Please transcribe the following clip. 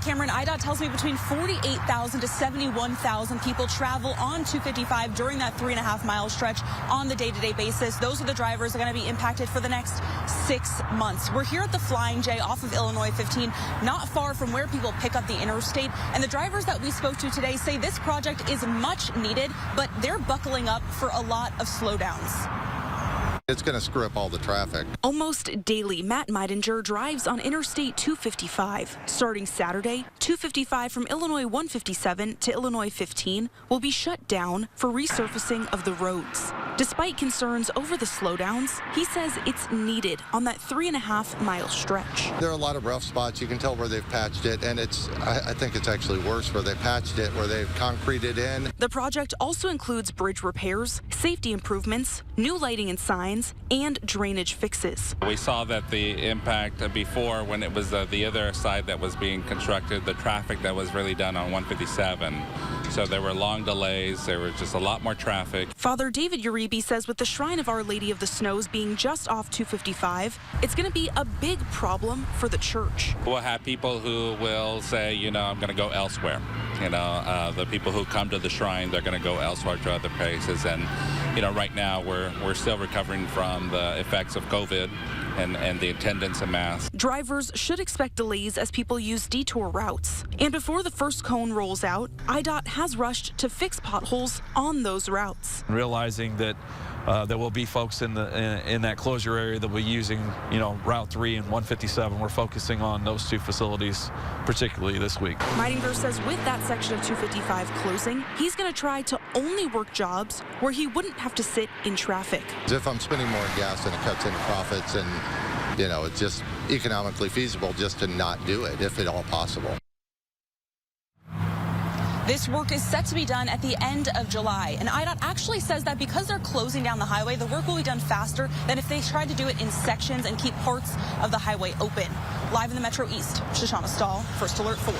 Cameron, IDOT tells me between 48,000 to 71,000 people travel on 255 during that 3.5-mile stretch on the day-to-day basis. Those are the drivers that are going to be impacted for the next 6 months. We're here at the Flying J off of Illinois 15, not far from where people pick up the interstate. And the drivers that we spoke to today say this project is much needed, but they're buckling up for a lot of slowdowns. It's going to screw up all the traffic. Almost daily, Matt Meidinger drives on Interstate 255. Starting Saturday, 255 from Illinois 157 to Illinois 15 will be shut down for resurfacing of the roads. Despite concerns over the slowdowns, he says it's needed on that 3.5-mile stretch. There are a lot of rough spots. You can tell where they've patched it, and I think it's actually worse where they patched it, where they've concreted in. The project also includes bridge repairs, safety improvements, new lighting and signs, and drainage fixes. We saw that the impact before, when it was the other side that was being constructed, the traffic that was really done on 157. So there were long delays. There was just a lot more traffic. Father David Uribe says with the Shrine of Our Lady of the Snows being just off 255, it's going to be a big problem for the church. We'll have people who will say, I'm going to go elsewhere. The people who come to the shrine, they're going to go elsewhere to other places. And, right now we're still recovering from the effects of COVID and the attendance and mass. Drivers should expect delays as people use detour routes. And before the first cone rolls out, IDOT has rushed to fix potholes on those routes. Realizing that there will be folks in that closure area that will be using, Route 3 and 157. We're focusing on those two facilities, particularly this week. Meidinger says with that section of 255 closing, he's going to try to only work jobs where he wouldn't have to sit in traffic. If I'm spending more gas, then it cuts into profits, and it's just economically feasible just to not do it, if at all possible. This work is set to be done at the end of July, and IDOT actually says that because they're closing down the highway, the work will be done faster than if they tried to do it in sections and keep parts of the highway open. Live in the Metro East, Shoshana Stahl, First Alert 4.